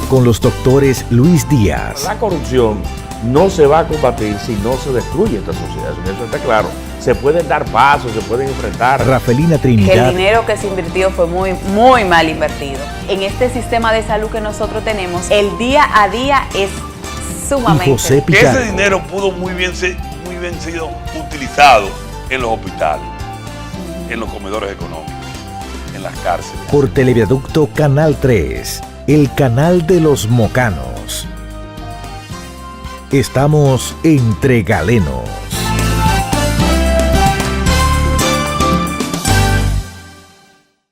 con los doctores Luis Díaz. La corrupción no se va a combatir si no se destruye esta sociedad, eso está claro. Se pueden dar pasos, se pueden enfrentar. Rafelina Trinidad. Que el dinero que se invirtió fue muy mal invertido. En este sistema de salud que nosotros tenemos, el día a día es sumamente. Y José Que Pichardo. ese dinero pudo muy bien sido utilizado en los hospitales, en los comedores económicos, en las cárceles. Por Televiaducto Canal 3, el canal de los mocanos. Estamos entre galenos.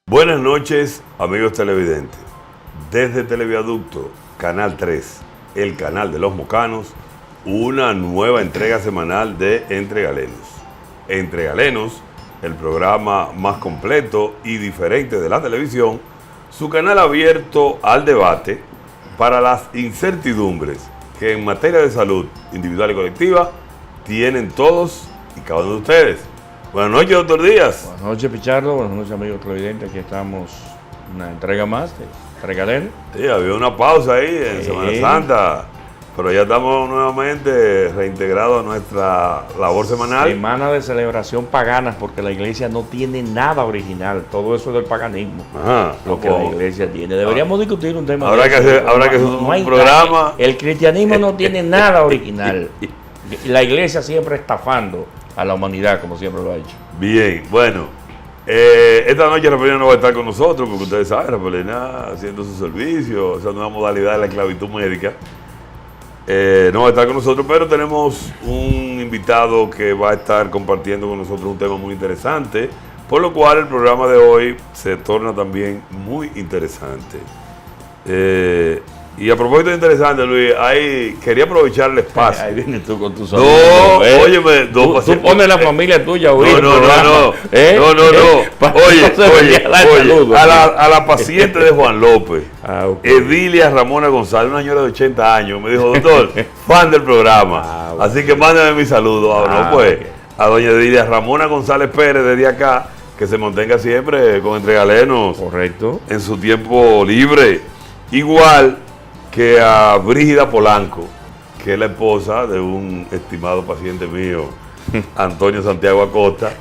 Buenas noches, amigos televidentes. Desde Televiaducto Canal 3, el canal de los mocanos, una nueva entrega semanal de Entre Galenos. Entre Galenos, el programa más completo y diferente de la televisión, su canal abierto al debate para las incertidumbres que en materia de salud individual y colectiva tienen todos y cada uno de ustedes. Buenas noches, doctor Díaz. Buenas noches, Pichardo. Buenas noches, amigos televidentes. Aquí estamos, una entrega más de Entre Galenos. Sí, había una pausa ahí en Semana Santa, pero ya estamos nuevamente reintegrados a nuestra labor semanal. Semana de celebración paganas, porque la iglesia no tiene nada original. Todo eso es del paganismo. Ajá, Lo que la iglesia tiene. Deberíamos discutir un tema. Habrá de que eso. hacer, habrá que hacer un hay programa. nada. El cristianismo no tiene nada original. La iglesia siempre estafando a la humanidad, como siempre lo ha hecho. Bien, bueno. Esta noche Rafaelina no va a estar con nosotros, porque ustedes saben, Rafaelina haciendo su servicio, esa nueva modalidad de la esclavitud médica. No va a estar con nosotros, pero tenemos un invitado que va a estar compartiendo con nosotros un tema muy interesante, por lo cual el programa de hoy se torna también muy interesante. Y a propósito de interesante, Luis, quería aprovechar el espacio. Ahí vienes tú con tus óyeme, tú pones la familia tuya a oír No. ¿Eh? Oye, a la paciente de Juan López, Edilia Ramona González, una señora de 80 años, me dijo, doctor, fan del programa. Así que mándame mi saludo ahora, a doña Edilia Ramona González Pérez desde acá, que se mantenga siempre con Entre Galenos. Correcto. En su tiempo libre. Igual que a Brígida Polanco, que es la esposa de un estimado paciente mío, Antonio Santiago Acosta,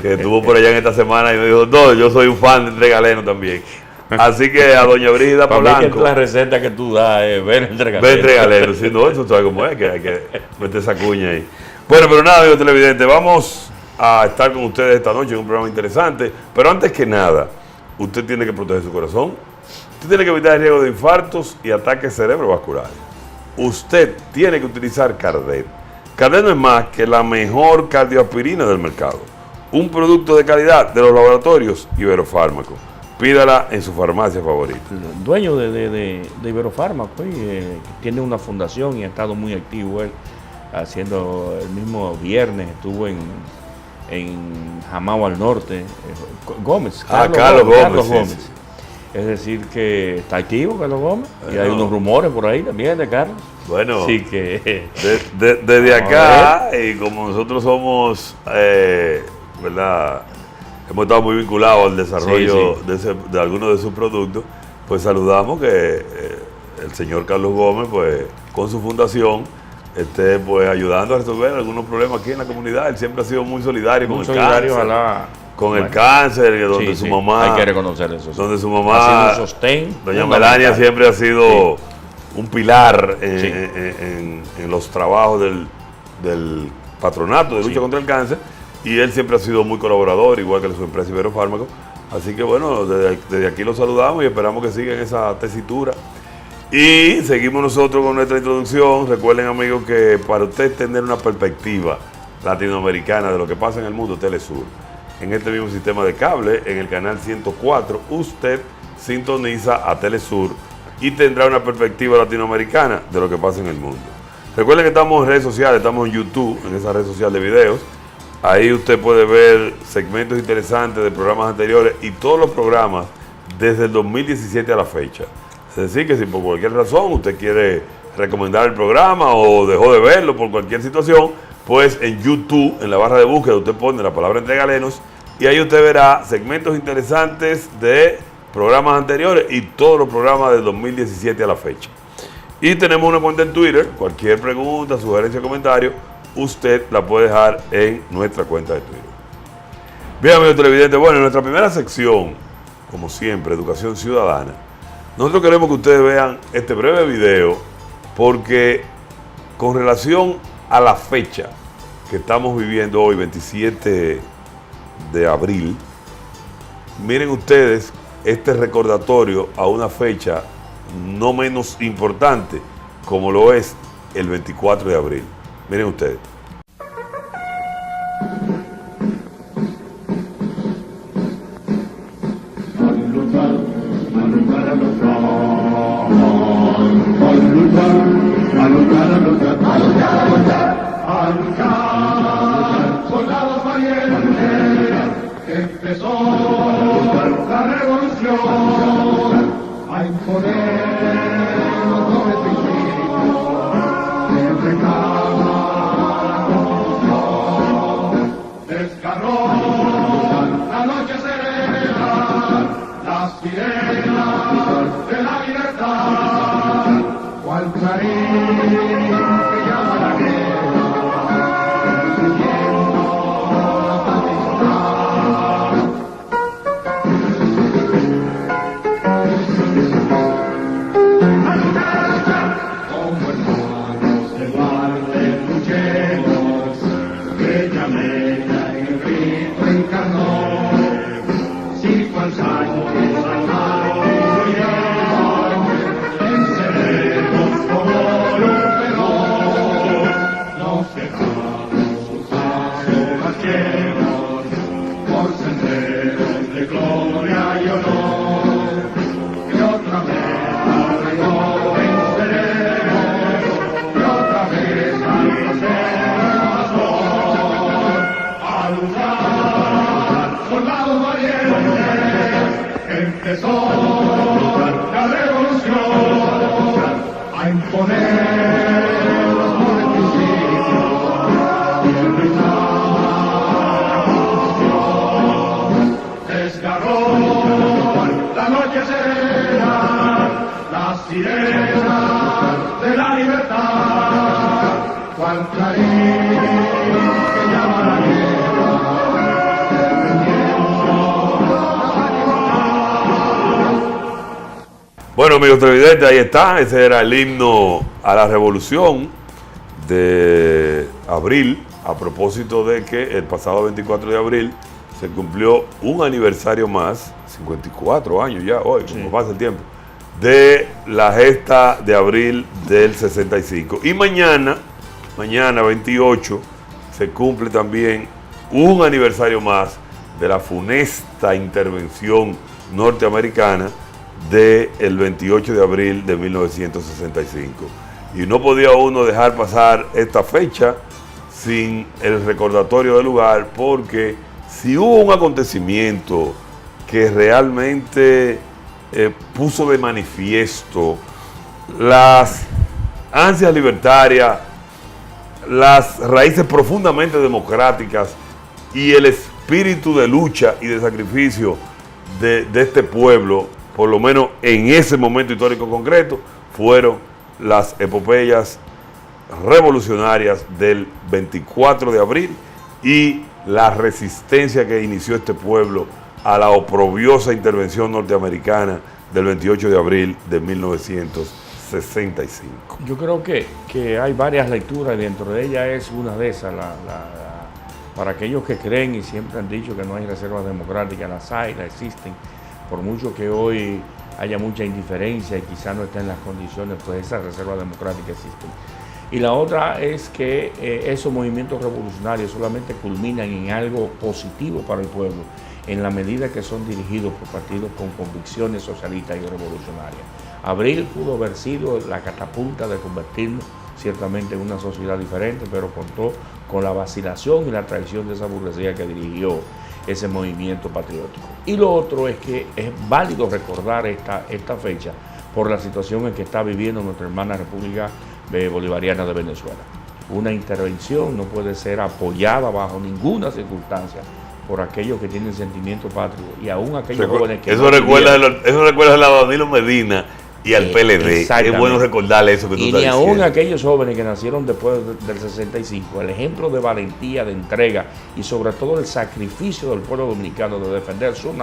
que estuvo por allá en esta semana y me dijo, no, yo soy un fan de Entre Galenos también. Así que a doña Brígida Polanco. La receta que tú das es ver Entre Galenos. Ver Entre Galenos, si no, eso sabe cómo es, que hay que meter esa cuña ahí. Bueno, pero nada, amigos televidentes, vamos a estar con ustedes esta noche en un programa interesante, pero antes que nada, usted tiene que proteger su corazón. Usted tiene que evitar el riesgo de infartos y ataques cerebrovasculares. Usted tiene que utilizar Cardet. Cardet no es más que la mejor cardioaspirina del mercado. Un producto de calidad de los laboratorios Iberofármaco. Pídala en su farmacia favorita. El dueño de Iberofármaco, tiene una fundación y ha estado muy activo él, haciendo el mismo viernes, estuvo en Jamao al Norte, Gómez. Carlos Gómez. Sí. Es decir, que está activo Carlos Gómez, y hay unos rumores por ahí también de Carlos. Bueno, así que desde acá, y como nosotros somos, ¿verdad? Hemos estado muy vinculados al desarrollo de algunos de sus productos, pues saludamos que el señor Carlos Gómez, pues con su fundación, esté pues ayudando a resolver algunos problemas aquí en la comunidad. Él siempre ha sido muy solidario con el cáncer. Con el cáncer, donde su mamá. Hay que reconocer eso. Donde su mamá. Ha sido un sostén. Doña Melania siempre ha sido un pilar en los trabajos del patronato de lucha contra el cáncer. Y él siempre ha sido muy colaborador, igual que su empresa Iberofármaco. Así que bueno, desde aquí lo saludamos y esperamos que sigan esa tesitura. Y seguimos nosotros con nuestra introducción. Recuerden, amigos, que para usted tener una perspectiva latinoamericana de lo que pasa en el mundo, Telesur, en este mismo sistema de cable, en el canal 104, usted sintoniza a Telesur y tendrá una perspectiva latinoamericana de lo que pasa en el mundo. Recuerden que estamos en redes sociales, estamos en YouTube, en esa red social de videos. Ahí usted puede ver segmentos interesantes de programas anteriores y todos los programas desde el 2017 a la fecha. Es decir, que si por cualquier razón usted quiere recomendar el programa o dejó de verlo por cualquier situación, pues en YouTube, en la barra de búsqueda, usted pone la palabra Entre Galenos y ahí usted verá segmentos interesantes de programas anteriores y todos los programas del 2017 a la fecha. Y tenemos una cuenta en Twitter. Cualquier pregunta, sugerencia, comentario, usted la puede dejar en nuestra cuenta de Twitter. Bien, amigos televidentes, bueno, en nuestra primera sección, como siempre, Educación Ciudadana, nosotros queremos que ustedes vean este breve video porque con relación a la fecha que estamos viviendo hoy, 27 de abril, miren ustedes este recordatorio a una fecha no menos importante como lo es el 24 de abril. Miren ustedes. Soldados valientes, empezó la revolución a imponer los principios del reclamo a la constitución. Desgarró la noche serena, las sirenas de la libertad, cual clarín que llama la guerra. Empezó la revolución a imponer los principios del reclamo a la constitución. Desgarró la noche serena, las sirenas de la libertad, cual clarín que llama la guerra. Bueno, amigos televidentes, ahí está. Ese era el himno a la revolución de abril, a propósito de que el pasado 24 de abril se cumplió un aniversario más, 54 años ya hoy, como pasa el tiempo, de la gesta de abril del 65. Y mañana 28, se cumple también un aniversario más de la funesta intervención norteamericana del 28 de abril de 1965. Y no podía uno dejar pasar esta fecha sin el recordatorio del lugar, porque si hubo un acontecimiento que realmente puso de manifiesto las ansias libertarias, las raíces profundamente democráticas y el espíritu de lucha y de sacrificio de este pueblo, por lo menos en ese momento histórico concreto, fueron las epopeyas revolucionarias del 24 de abril y la resistencia que inició este pueblo a la oprobiosa intervención norteamericana del 28 de abril de 1965. Yo creo que hay varias lecturas y dentro de ella es una de esas, para aquellos que creen y siempre han dicho que no hay reservas democráticas, las existen. Por mucho que hoy haya mucha indiferencia y quizás no estén en las condiciones, pues esas reservas democráticas existen. Y la otra es que esos movimientos revolucionarios solamente culminan en algo positivo para el pueblo, en la medida que son dirigidos por partidos con convicciones socialistas y revolucionarias. Abril pudo haber sido la catapulta de convertirnos ciertamente en una sociedad diferente, pero contó con la vacilación y la traición de esa burguesía que dirigió ese movimiento patriótico. Y lo otro es que es válido recordar esta fecha por la situación en que está viviendo nuestra hermana República Bolivariana de Venezuela. Una intervención no puede ser apoyada bajo ninguna circunstancia por aquellos que tienen sentimiento patrio y aún aquellos jóvenes que eso recuerda a la Danilo Medina y al PLD. Es bueno recordarle eso que tú y estás ni diciendo. aún aquellos jóvenes que nacieron después del 65, el ejemplo de valentía, de entrega y sobre todo el sacrificio del pueblo dominicano de defender su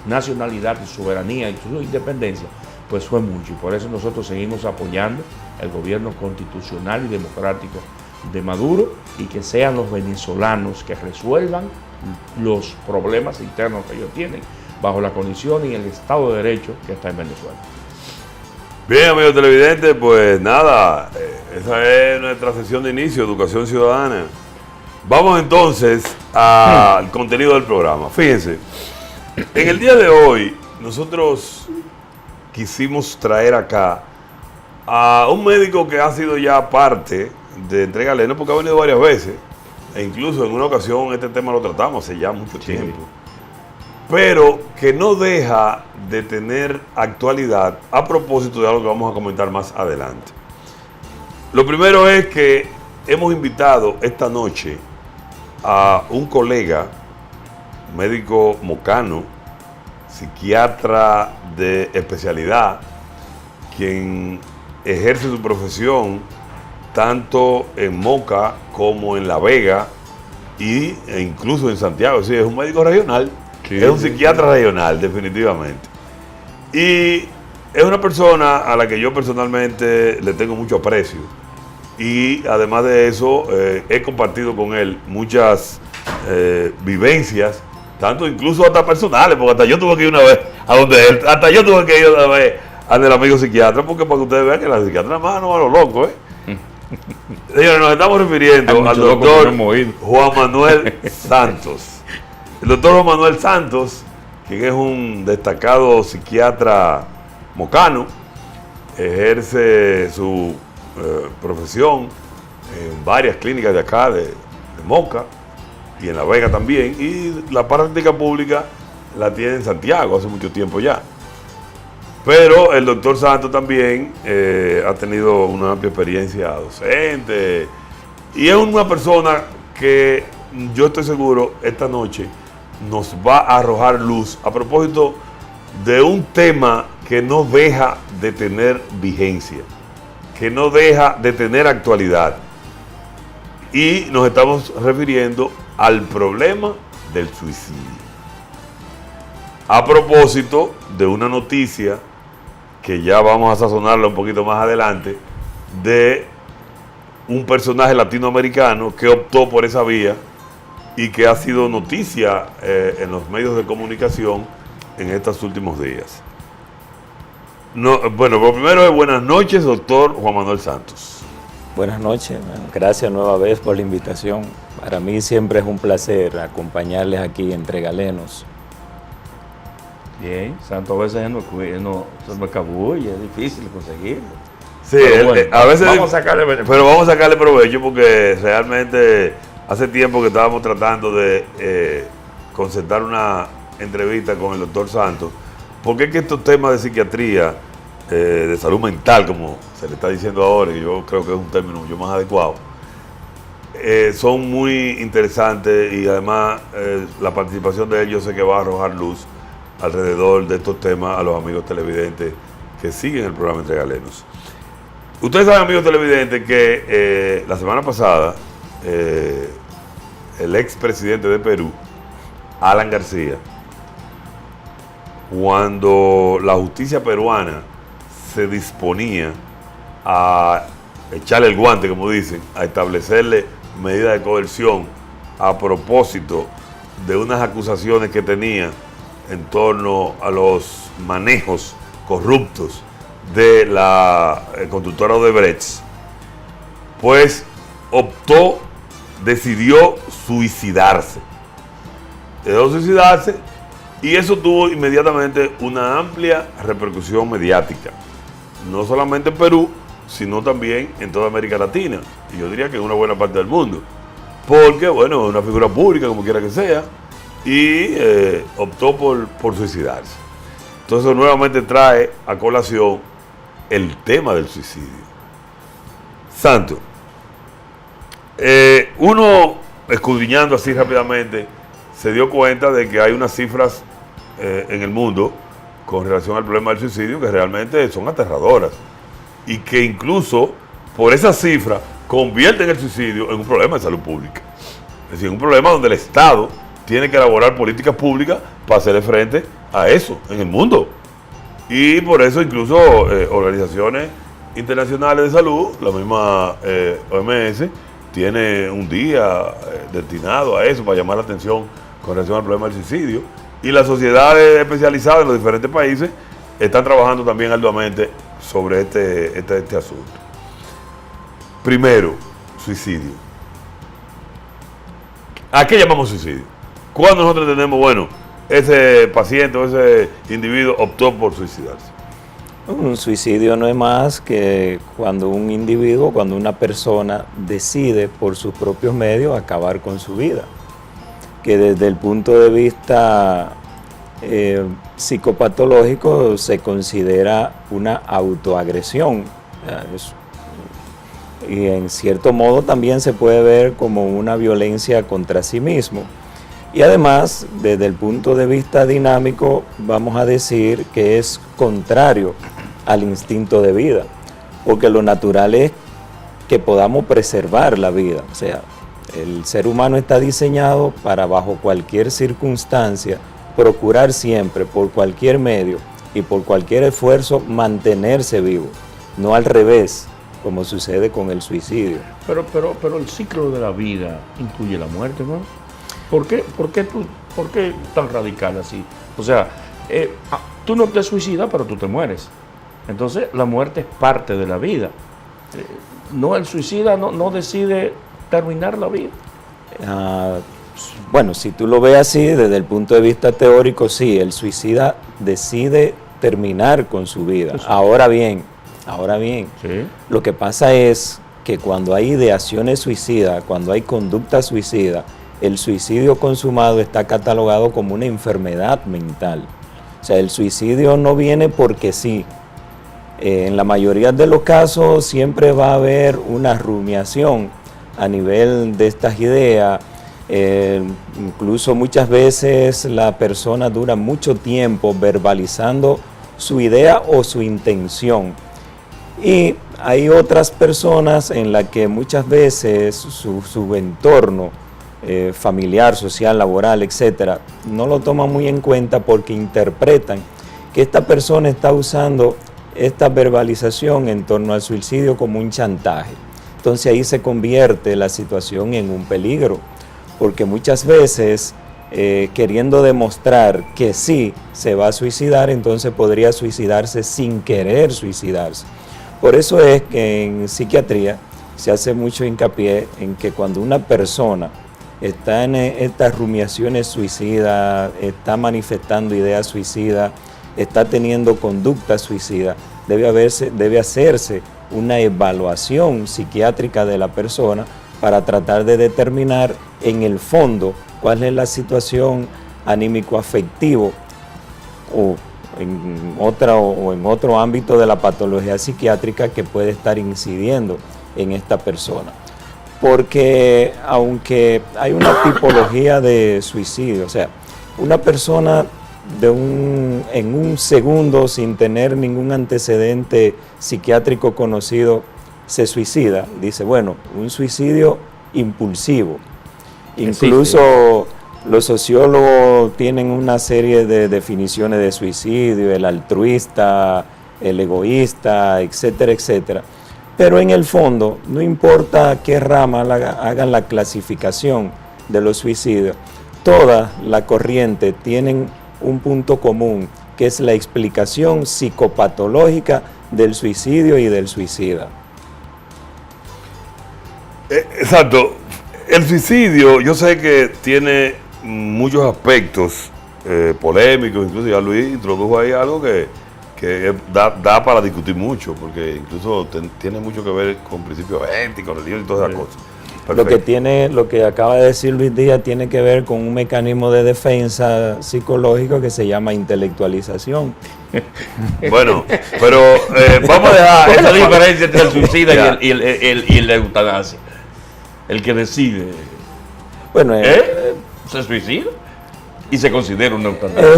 nacionalidad, su soberanía y su independencia, pues fue mucho. Y por eso nosotros seguimos apoyando el gobierno constitucional y democrático de Maduro, y que sean los venezolanos que resuelvan los problemas internos que ellos tienen bajo la condición y el Estado de Derecho que está en Venezuela. Bien, amigos televidentes, pues nada, esa es nuestra sesión de inicio, Educación Ciudadana. Vamos entonces al contenido del programa. Fíjense, en el día de hoy nosotros quisimos traer acá a un médico que ha sido ya parte de Entre Galenos, porque ha venido varias veces, e incluso en una ocasión este tema lo tratamos hace ya mucho tiempo, pero que no deja de tener actualidad a propósito de algo que vamos a comentar más adelante. Lo primero es que hemos invitado esta noche a un colega, médico mocano, psiquiatra de especialidad, quien ejerce su profesión tanto en Moca como en La Vega e incluso en Santiago. Sí, es un médico regional. Sí, es un psiquiatra regional, definitivamente. Y es una persona a la que yo personalmente le tengo mucho aprecio. Y además de eso, he compartido con él muchas vivencias, tanto incluso hasta personales, porque hasta yo tuve que ir una vez a donde él, hasta yo tuve que ir una vez al del amigo psiquiatra, porque para que ustedes vean que la psiquiatra nada más no va a lo loco, Señores, nos estamos refiriendo al doctor Juan Manuel Santos. El doctor Juan Manuel Santos, quien es un destacado psiquiatra mocano, ejerce su profesión en varias clínicas de acá, de Moca, y en La Vega también, y la práctica pública la tiene en Santiago hace mucho tiempo ya. Pero el doctor Santos también ha tenido una amplia experiencia docente, y es una persona que yo estoy seguro esta noche nos va a arrojar luz a propósito de un tema que no deja de tener vigencia, que no deja de tener actualidad. Y nos estamos refiriendo al problema del suicidio. A propósito de una noticia que ya vamos a sazonarla un poquito más adelante, de un personaje latinoamericano que optó por esa vía y que ha sido noticia en los medios de comunicación en estos últimos días. Bueno, lo primero es buenas noches, doctor Juan Manuel Santos. Buenas noches, gracias nueva vez por la invitación. Para mí siempre es un placer acompañarles aquí Entre Galenos. Bien, Santos a veces no se me cabulla, es difícil conseguirlo. Sí, bueno, a veces vamos a sacarle beneficio. Pero vamos a sacarle provecho porque realmente hace tiempo que estábamos tratando de concertar una entrevista con el doctor Santos, porque es que estos temas de psiquiatría, de salud mental, como se le está diciendo ahora, y yo creo que es un término mucho más adecuado, son muy interesantes, y además la participación de él yo sé que va a arrojar luz alrededor de estos temas a los amigos televidentes que siguen el programa Entre Galenos. Ustedes saben, amigos televidentes, que la semana pasada el expresidente de Perú, Alan García, cuando la justicia peruana se disponía a echarle el guante, como dicen, a establecerle medidas de coerción a propósito de unas acusaciones que tenía en torno a los manejos corruptos de la constructora Odebrecht, pues decidió suicidarse. Y eso tuvo inmediatamente una amplia repercusión mediática, no solamente en Perú, sino también en toda América Latina, y yo diría que en una buena parte del mundo, porque, bueno, es una figura pública, como quiera que sea, y optó por suicidarse. Entonces nuevamente trae a colación el tema del suicidio. Santo, uno escudriñando así rápidamente se dio cuenta de que hay unas cifras en el mundo con relación al problema del suicidio que realmente son aterradoras y que incluso por esa cifra convierten el suicidio en un problema de salud pública. Es decir, un problema donde el Estado tiene que elaborar políticas públicas para hacerle frente a eso en el mundo. Y por eso incluso organizaciones internacionales de salud, la misma OMS, tiene un día destinado a eso, para llamar la atención con relación al problema del suicidio. Y las sociedades especializadas en los diferentes países están trabajando también arduamente sobre este asunto. Primero, suicidio. ¿A qué llamamos suicidio? Cuando nosotros entendemos, bueno, ese paciente o ese individuo optó por suicidarse. Un suicidio no es más que cuando un individuo, cuando una persona decide por sus propios medios acabar con su vida. Que desde el punto de vista psicopatológico se considera una autoagresión. Y en cierto modo también se puede ver como una violencia contra sí mismo. Y además, desde el punto de vista dinámico, vamos a decir que es contrario al instinto de vida, porque lo natural es que podamos preservar la vida. O sea, el ser humano está diseñado para, bajo cualquier circunstancia, procurar siempre, por cualquier medio y por cualquier esfuerzo, mantenerse vivo, no al revés, como sucede con el suicidio. Pero el ciclo de la vida incluye la muerte, ¿no? ¿Por qué tan radical así? O sea, tú no te suicidas, pero tú te mueres. Entonces, la muerte es parte de la vida. No, el suicida no decide terminar la vida. Bueno, si tú lo ves así, desde el punto de vista teórico, sí, el suicida decide terminar con su vida. Sí. Ahora bien, sí, lo que pasa es que cuando hay ideaciones suicidas, cuando hay conducta suicida, el suicidio consumado está catalogado como una enfermedad mental. O sea, el suicidio no viene porque sí. En la mayoría de los casos siempre va a haber una rumiación a nivel de estas ideas. Incluso muchas veces la persona dura mucho tiempo verbalizando su idea o su intención. Y hay otras personas en las que muchas veces su entorno familiar, social, laboral, etcétera, no lo toman muy en cuenta porque interpretan que esta persona está usando esta verbalización en torno al suicidio como un chantaje. Entonces ahí se convierte la situación en un peligro, porque muchas veces queriendo demostrar que sí se va a suicidar, entonces podría suicidarse sin querer suicidarse. Por eso es que en psiquiatría se hace mucho hincapié en que cuando una persona está en estas rumiaciones suicidas, está manifestando ideas suicidas, está teniendo conducta suicida, debe hacerse una evaluación psiquiátrica de la persona para tratar de determinar en el fondo cuál es la situación anímico-afectivo o en otro ámbito de la patología psiquiátrica que puede estar incidiendo en esta persona. Porque aunque hay una tipología de suicidio, o sea, una persona en un segundo sin tener ningún antecedente psiquiátrico conocido se suicida, dice, bueno, un suicidio impulsivo. Incluso los sociólogos tienen una serie de definiciones de suicidio, el altruista, el egoísta, etcétera, etcétera. Pero en el fondo, no importa qué rama hagan la clasificación de los suicidios, todas las corrientes tienen un punto común, que es la explicación psicopatológica del suicidio y del suicida. Exacto. El suicidio, yo sé que tiene muchos aspectos polémicos, incluso ya Luis introdujo ahí algo que da para discutir mucho, porque incluso tiene mucho que ver con principios éticos, religiosos y todas esas cosas. Lo que acaba de decir Luis Díaz tiene que ver con un mecanismo de defensa psicológico que se llama intelectualización. Bueno, pero vamos a dejar esa diferencia entre el suicida y la eutanasia. El que decide. Bueno, ¿Se suicida? Y se considera una eutanasia.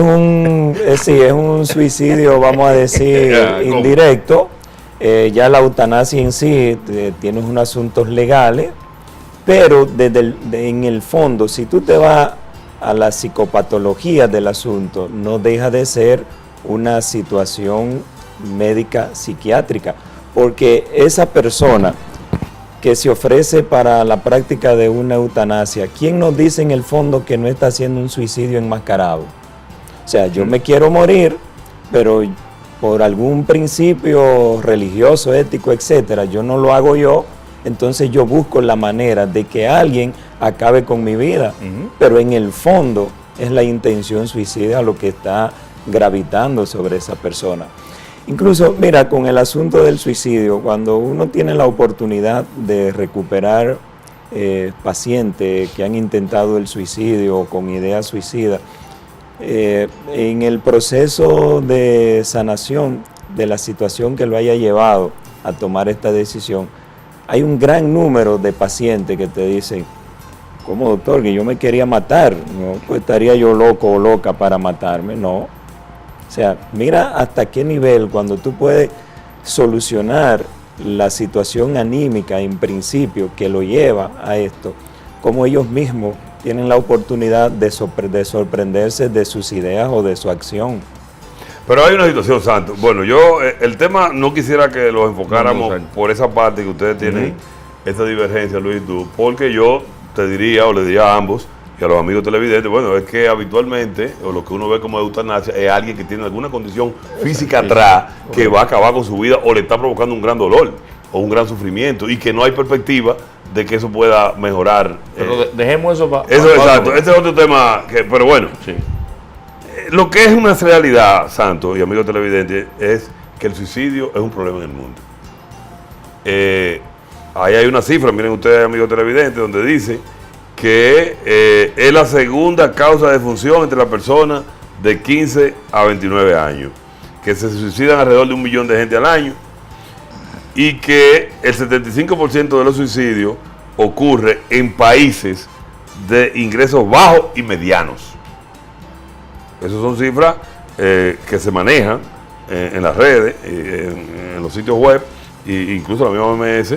Es un suicidio, vamos a decir, indirecto. Ya la eutanasia en sí tiene unos asuntos legales, pero en el fondo, si tú te vas a la psicopatología del asunto, no deja de ser una situación médica psiquiátrica, porque esa persona que se ofrece para la práctica de una eutanasia, ¿quién nos dice en el fondo que no está haciendo un suicidio enmascarado? O sea, yo me quiero morir, pero por algún principio religioso, ético, etcétera, yo no lo hago yo, entonces yo busco la manera de que alguien acabe con mi vida, pero en el fondo es la intención suicida lo que está gravitando sobre esa persona. Incluso, mira, con el asunto del suicidio, cuando uno tiene la oportunidad de recuperar pacientes que han intentado el suicidio con ideas suicidas, en el proceso de sanación de la situación que lo haya llevado a tomar esta decisión, hay un gran número de pacientes que te dicen, ¿cómo, doctor? Que yo me quería matar, ¿no? Pues estaría yo loco o loca para matarme, no. O sea, mira hasta qué nivel cuando tú puedes solucionar la situación anímica en principio que lo lleva a esto, como ellos mismos tienen la oportunidad de sorprenderse de sus ideas o de su acción. Pero hay una situación, Santos. Bueno, yo el tema no quisiera que lo enfocáramos por esa parte que ustedes tienen esta divergencia, Luis, tú, porque yo te diría o le diría a ambos y a los amigos televidentes, bueno, es que habitualmente, o lo que uno ve como eutanasia, es alguien que tiene alguna condición física atrás que va a acabar con su vida o le está provocando un gran dolor o un gran sufrimiento y que no hay perspectiva de que eso pueda mejorar. Pero dejemos eso para... Eso, exacto. Este es otro tema, pero bueno. Sí. Lo que es una realidad, Santos y amigos televidentes, es que el suicidio es un problema en el mundo. Ahí hay una cifra, miren ustedes, amigos televidentes, donde dice que es la segunda causa de defunción entre las personas de 15 a 29 años, que se suicidan alrededor de 1 millón de gente al año y que el 75% de los suicidios ocurre en países de ingresos bajos y medianos. Esas son cifras que se manejan en las redes, en los sitios web, e incluso la misma OMS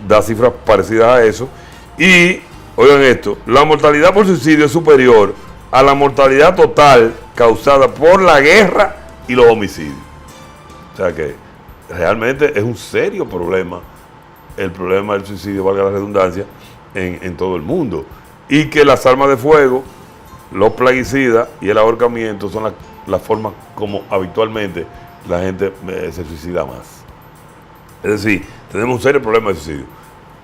da cifras parecidas a eso. Y, oigan esto, la mortalidad por suicidio es superior a la mortalidad total causada por la guerra y los homicidios. O sea que realmente es un serio problema, el problema del suicidio, valga la redundancia, en todo el mundo. Y que las armas de fuego, los plaguicidas y el ahorcamiento son las formas como habitualmente la gente se suicida más. Es decir, tenemos un serio problema de suicidio.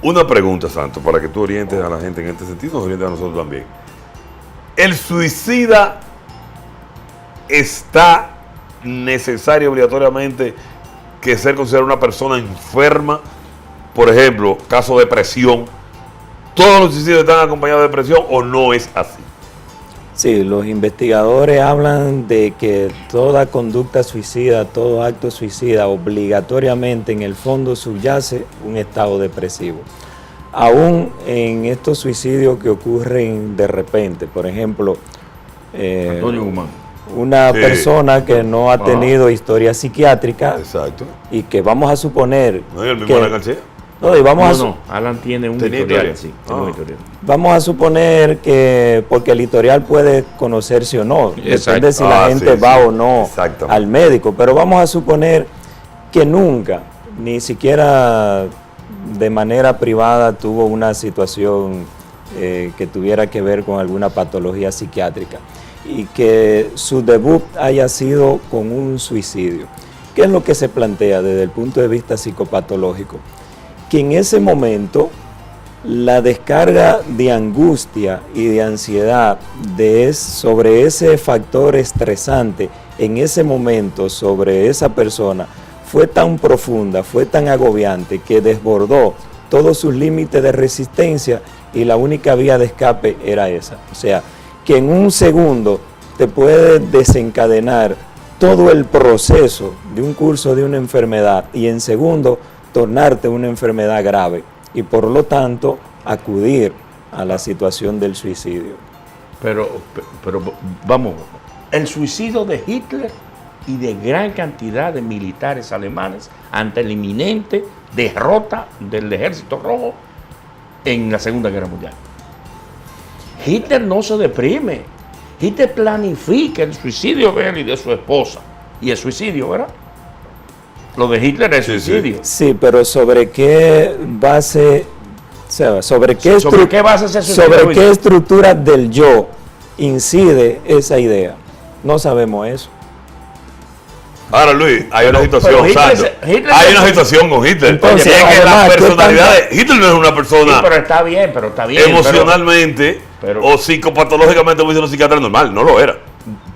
Una pregunta, Santos, para que tú orientes a la gente en este sentido, nos orientes a nosotros también. ¿El suicida está necesario obligatoriamente que ser considerado una persona enferma? Por ejemplo, caso de depresión. ¿Todos los suicidios están acompañados de depresión o no es así? Sí, los investigadores hablan de que toda conducta suicida, todo acto suicida, obligatoriamente en el fondo subyace un estado depresivo. Aún en estos suicidios que ocurren de repente, por ejemplo, Antonio Guzmán, una persona que no ha tenido historia psiquiátrica. Exacto. Y que vamos a suponer ¿No es el mismo Alan García? No, y vamos Alan tiene un historial, sí, tiene un historial. Vamos a suponer que, porque el historial puede conocerse o no, depende si la gente va o no al médico, pero vamos a suponer que nunca, ni siquiera de manera privada tuvo una situación que tuviera que ver con alguna patología psiquiátrica y que su debut haya sido con un suicidio. ¿Qué es lo que se plantea desde el punto de vista psicopatológico? Que en ese momento la descarga de angustia y de ansiedad sobre ese factor estresante en ese momento sobre esa persona fue tan profunda, fue tan agobiante que desbordó todos sus límites de resistencia y la única vía de escape era esa. O sea, que en un segundo te puede desencadenar todo el proceso de un curso de una enfermedad y en segundo tornarte una enfermedad grave y por lo tanto acudir a la situación del suicidio. Pero vamos, el suicidio de Hitler y de gran cantidad de militares alemanes ante la inminente derrota del Ejército Rojo en la Segunda Guerra Mundial. Hitler no se deprime. Hitler planifica el suicidio de él y de su esposa. Y el suicidio, ¿verdad? Lo de Hitler es suicidio. Sí, pero ¿sobre qué base, o sea, sobre qué base se suicidio? ¿Sobre qué estructura del yo incide esa idea? No sabemos eso. Ahora, Luis, hay una situación, Santo. Hay una situación con Hitler. Entonces, es que además, la personalidad de Hitler no es una persona. Sí, pero está bien. Emocionalmente o psicopatológicamente, como dicen los psiquiatras, normal. No lo era.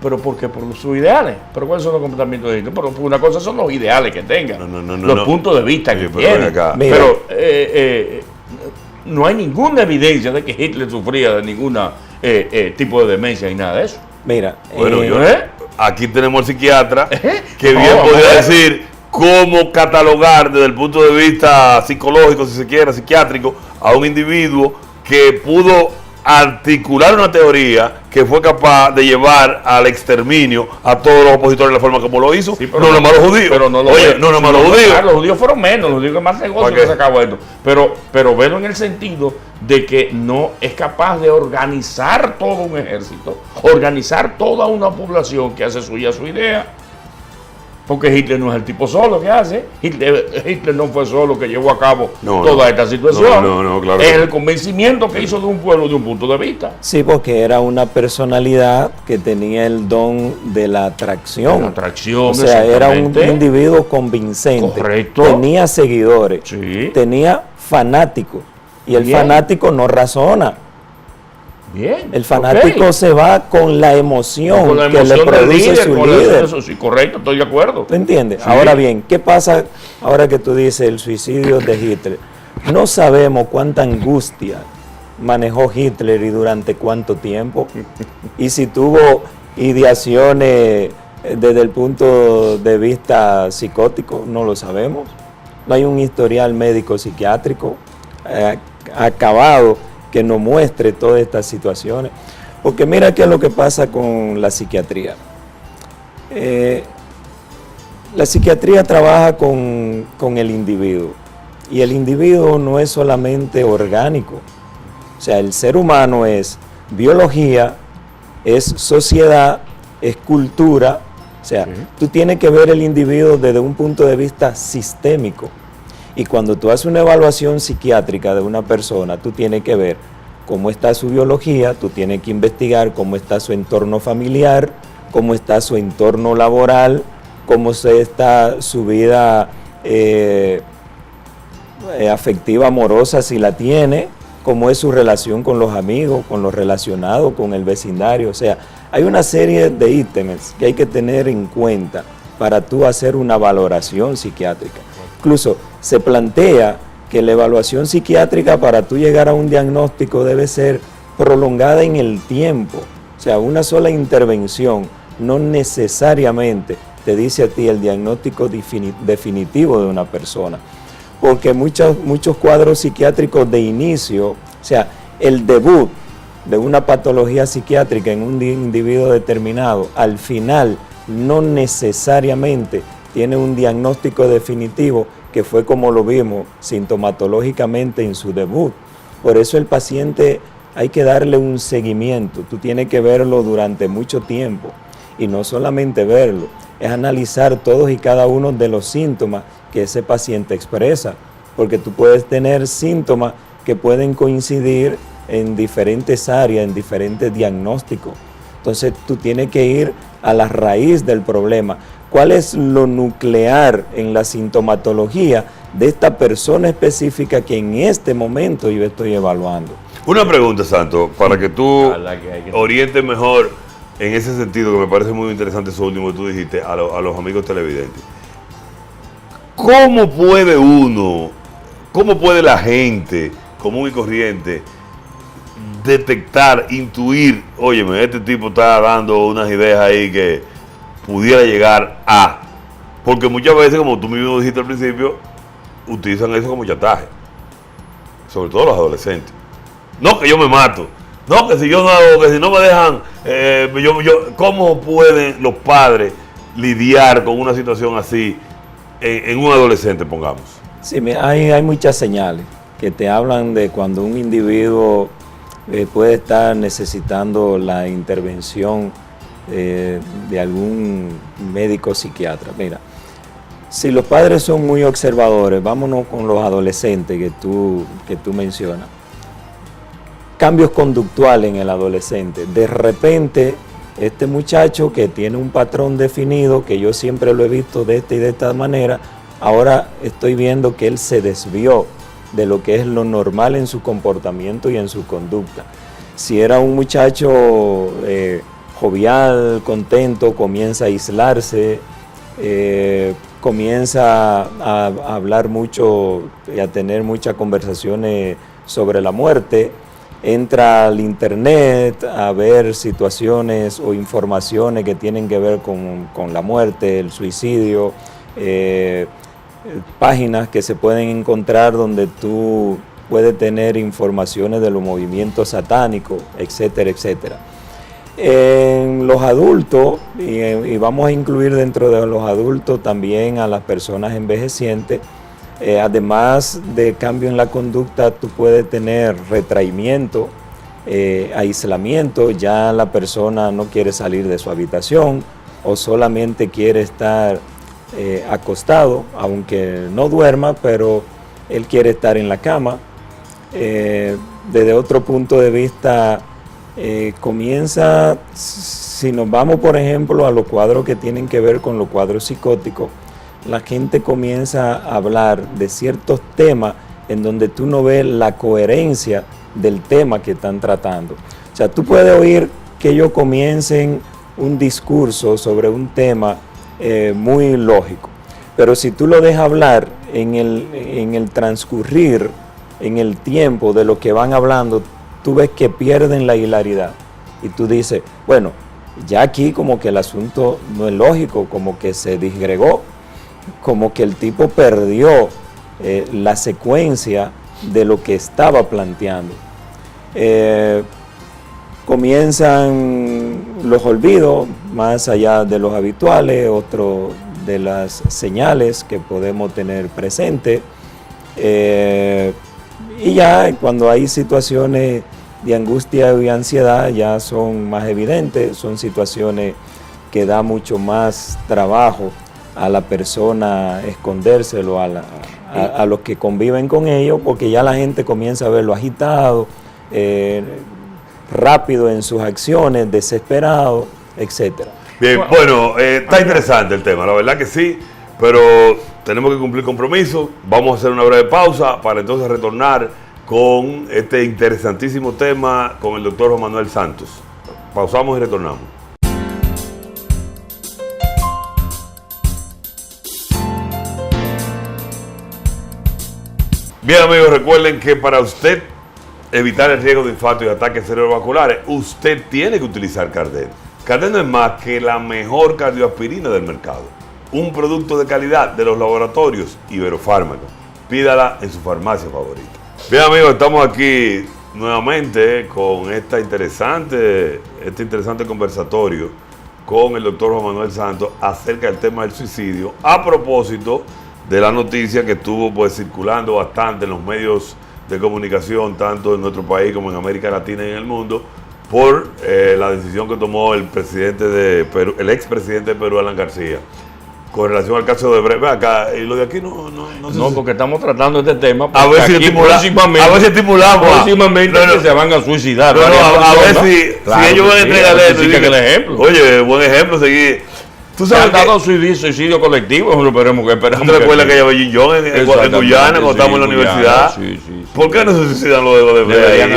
¿Pero por qué? Por sus ideales. ¿Pero cuáles son los comportamientos de Hitler? Pero una cosa son los ideales que tenga. Los puntos de vista que tiene. Pero no hay ninguna evidencia de que Hitler sufría de ningún tipo de demencia ni nada de eso. Mira, bueno, aquí tenemos al psiquiatra que bien podría decir cómo catalogar desde el punto de vista psicológico, si se quiere, psiquiátrico, a un individuo que pudo articular una teoría que fue capaz de llevar al exterminio a todos los opositores de la forma como lo hizo. Sí, no nomás los judíos. Pero no los judíos. Los judíos fueron menos, los judíos que más negocio que se acabó esto. Pero verlo en el sentido de que no es capaz de organizar todo un ejército, organizar toda una población que hace suya su idea. Porque Hitler no es el tipo solo que hace. Hitler no fue solo que llevó a cabo toda esta situación. Claro. Es el convencimiento que hizo de un pueblo de un punto de vista. Sí, porque era una personalidad que tenía el don de la atracción. O sea, era un individuo convincente. Correcto. Tenía seguidores. Sí. Tenía fanáticos. Y el fanático no razona. Bien. El fanático se va con la emoción, que le produce su líder. Eso sí, correcto, estoy de acuerdo. ¿Tú entiendes? Sí. Ahora bien, ¿qué pasa ahora que tú dices el suicidio de Hitler? No sabemos cuánta angustia manejó Hitler y durante cuánto tiempo. Y si tuvo ideaciones desde el punto de vista psicótico, no lo sabemos. No hay un historial médico psiquiátrico acabado que nos muestre todas estas situaciones. Porque mira qué es lo que pasa con la psiquiatría. La psiquiatría trabaja con el individuo. Y el individuo no es solamente orgánico. O sea, el ser humano es biología, es sociedad, es cultura. O sea, tú tienes que ver el individuo desde un punto de vista sistémico. Y cuando tú haces una evaluación psiquiátrica de una persona, tú tienes que ver cómo está su biología, tú tienes que investigar cómo está su entorno familiar, cómo está su entorno laboral, cómo está su vida afectiva, amorosa, si la tiene, cómo es su relación con los amigos, con los relacionados, con el vecindario. O sea, hay una serie de ítems que hay que tener en cuenta para tú hacer una valoración psiquiátrica. Incluso se plantea que la evaluación psiquiátrica para tú llegar a un diagnóstico debe ser prolongada en el tiempo. O sea, una sola intervención no necesariamente te dice a ti el diagnóstico definitivo de una persona. Porque muchos cuadros psiquiátricos de inicio, o sea, el debut de una patología psiquiátrica en un individuo determinado, al final no necesariamente tiene un diagnóstico definitivo que fue como lo vimos sintomatológicamente en su debut. Por eso el paciente hay que darle un seguimiento, tú tienes que verlo durante mucho tiempo y no solamente verlo, es analizar todos y cada uno de los síntomas que ese paciente expresa, porque tú puedes tener síntomas que pueden coincidir en diferentes áreas, en diferentes diagnósticos. Entonces tú tienes que ir a la raíz del problema. ¿Cuál es lo nuclear en la sintomatología de esta persona específica que en este momento yo estoy evaluando? Una pregunta, Santo, para que tú orientes mejor en ese sentido, que me parece muy interesante eso último que tú dijiste a los amigos televidentes. ¿Cómo puede la gente común y corriente detectar, intuir, óyeme, este tipo está dando unas ideas ahí que pudiera llegar a? Porque muchas veces, como tú mismo dijiste al principio, utilizan eso como chantaje, sobre todo los adolescentes. No, que yo me mato. No, que si yo no hago, que si no me dejan, ¿cómo pueden los padres lidiar con una situación así en un adolescente, pongamos? Sí, hay muchas señales que te hablan de cuando un individuo puede estar necesitando la intervención de algún médico psiquiatra. Mira, si los padres son muy observadores, vámonos con los adolescentes que tú mencionas. Cambios conductuales en el adolescente. De repente, este muchacho que tiene un patrón definido, que yo siempre lo he visto de esta y de esta manera, ahora estoy viendo que él se desvió de lo que es lo normal en su comportamiento y en su conducta. Si era un muchacho jovial, contento, comienza a aislarse, comienza a hablar mucho y a tener muchas conversaciones sobre la muerte, entra al internet a ver situaciones o informaciones que tienen que ver con la muerte, el suicidio, páginas que se pueden encontrar donde tú puedes tener informaciones de los movimientos satánicos, etcétera, etcétera. En los adultos, y vamos a incluir dentro de los adultos también a las personas envejecientes, además de cambio en la conducta, tú puedes tener retraimiento, aislamiento, ya la persona no quiere salir de su habitación o solamente quiere estar acostado, aunque no duerma, pero él quiere estar en la cama. Desde otro punto de vista, comienza, si nos vamos por ejemplo a los cuadros que tienen que ver con los cuadros psicóticos, la gente comienza a hablar de ciertos temas en donde tú no ves la coherencia del tema que están tratando. O sea, tú puedes oír que ellos comiencen un discurso sobre un tema muy lógico, pero si tú lo dejas hablar en el transcurrir, en el tiempo de lo que van hablando, tú ves que pierden la hilaridad y tú dices, bueno, ya aquí como que el asunto no es lógico, como que se disgregó, como que el tipo perdió la secuencia de lo que estaba planteando. Comienzan los olvidos más allá de los habituales, otro de las señales que podemos tener presente. Y ya cuando hay situaciones de angustia y ansiedad ya son más evidentes, son situaciones que da mucho más trabajo a la persona escondérselo, a los que conviven con ellos, porque ya la gente comienza a verlo agitado, rápido en sus acciones, desesperado, etcétera. Bien, bueno, está interesante el tema, la verdad que sí, pero tenemos que cumplir compromisos. Vamos a hacer una breve pausa para entonces retornar con este interesantísimo tema con el doctor Juan Manuel Santos. Pausamos y retornamos. Bien, amigos, recuerden que para usted evitar el riesgo de infarto y ataques cerebrovasculares, usted tiene que utilizar Cardeno. Cardeno es más que la mejor cardioaspirina del mercado. Un producto de calidad de los laboratorios Iberofármaco. Pídala en su farmacia favorita. Bien, amigos, estamos aquí nuevamente con este interesante conversatorio con el doctor Juan Manuel Santos acerca del tema del suicidio, a propósito de la noticia que estuvo pues circulando bastante en los medios de comunicación, tanto en nuestro país como en América Latina y en el mundo, por la decisión que tomó el presidente de Perú, el expresidente de Perú, Alan García, con relación al caso de Brecht. Acá, y lo de aquí no porque estamos tratando este tema. A ver si estimulamos. Próximamente que se van a suicidar. Pero a ver si ellos van a entregar esto. El ejemplo. Oye, buen ejemplo, seguir. Tú sabes que han dado suicidio colectivo, esperemos que. ¿Tú te recuerdas que Beijing Young en Guyana, cuando estábamos en la universidad? Sí. ¿Por qué no se suicidan los de Brecht?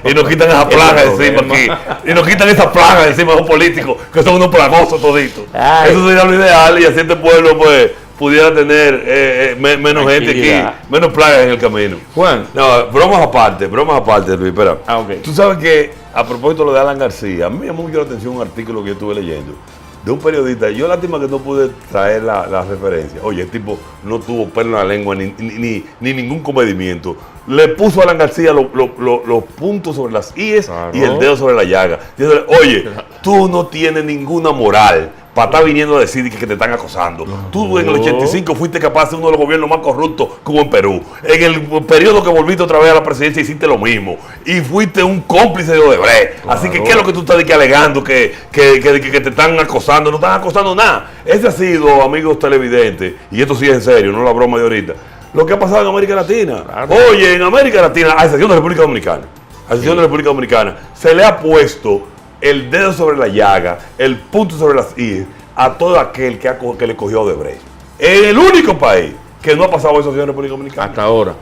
Y nos quitan esa plaga encima aquí. Y nos quitan esa plaga encima de los políticos, que son unos plagosos toditos. Eso sería lo ideal, y así este pueblo pues pudiera tener menos gente aquí, menos plagas en el camino. Juan. No, bromas aparte, Luis, espera. Okay. Tú sabes que, a propósito de lo de Alan García, a mí me llamó mucho la atención un artículo que yo estuve leyendo, de un periodista. Yo lástima que no pude traer la referencia. Oye, el tipo no tuvo pelo en la lengua ni ningún comedimiento. Le puso a Alan García los puntos sobre las íes y el dedo sobre la llaga. Diciéndole, oye, tú no tienes ninguna moral para estar viniendo a decir que te están acosando. Tú en el 85 fuiste capaz de ser uno de los gobiernos más corruptos que hubo en Perú. En el periodo que volviste otra vez a la presidencia hiciste lo mismo. Y fuiste un cómplice de Odebrecht. Así que, ¿qué es lo que tú estás alegando? Que te están acosando. No están acosando nada. Ese ha sido, amigos televidentes, y esto sí es en serio, no la broma de ahorita, lo que ha pasado en América Latina. Claro. Oye, en América Latina, a excepción de República Dominicana, se le ha puesto el dedo sobre la llaga, el punto sobre las i a todo aquel que le cogió a Odebrecht. En el único país que no ha pasado eso en República Dominicana. Hasta ahora.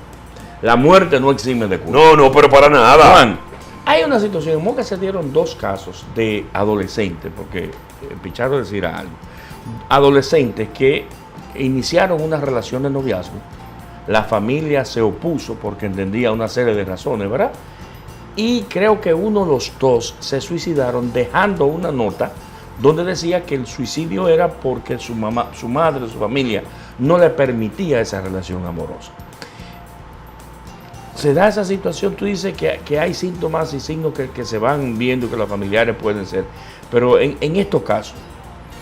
La muerte no exime de culpa. No, pero para nada. Juan, hay una situación, en Moca se dieron 2 casos de adolescentes, porque Pichardo decía algo. Adolescentes que iniciaron una relación de noviazgo. La familia se opuso porque entendía una serie de razones, ¿verdad? Y creo que uno de los 2 se suicidaron dejando una nota donde decía que el suicidio era porque su madre, su familia, no le permitía esa relación amorosa. Se da esa situación, tú dices que hay síntomas y signos que se van viendo, que los familiares pueden ser, pero en estos casos,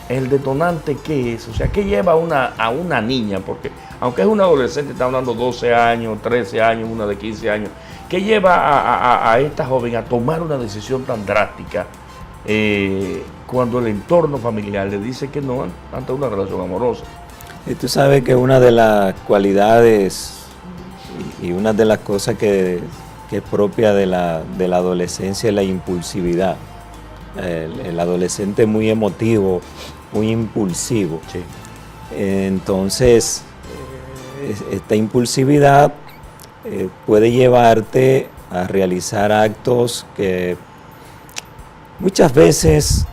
¿el detonante qué es? O sea, ¿qué lleva a una niña? Porque aunque es una adolescente, está hablando 12 años, 13 años, una de 15 años, ¿qué lleva a esta joven a tomar una decisión tan drástica cuando el entorno familiar le dice que no ante una relación amorosa? Y tú sabes que una de las cualidades y una de las cosas que es propia de la adolescencia es la impulsividad. El adolescente es muy emotivo, muy impulsivo. Sí. Entonces, esta impulsividad puede llevarte a realizar actos que muchas veces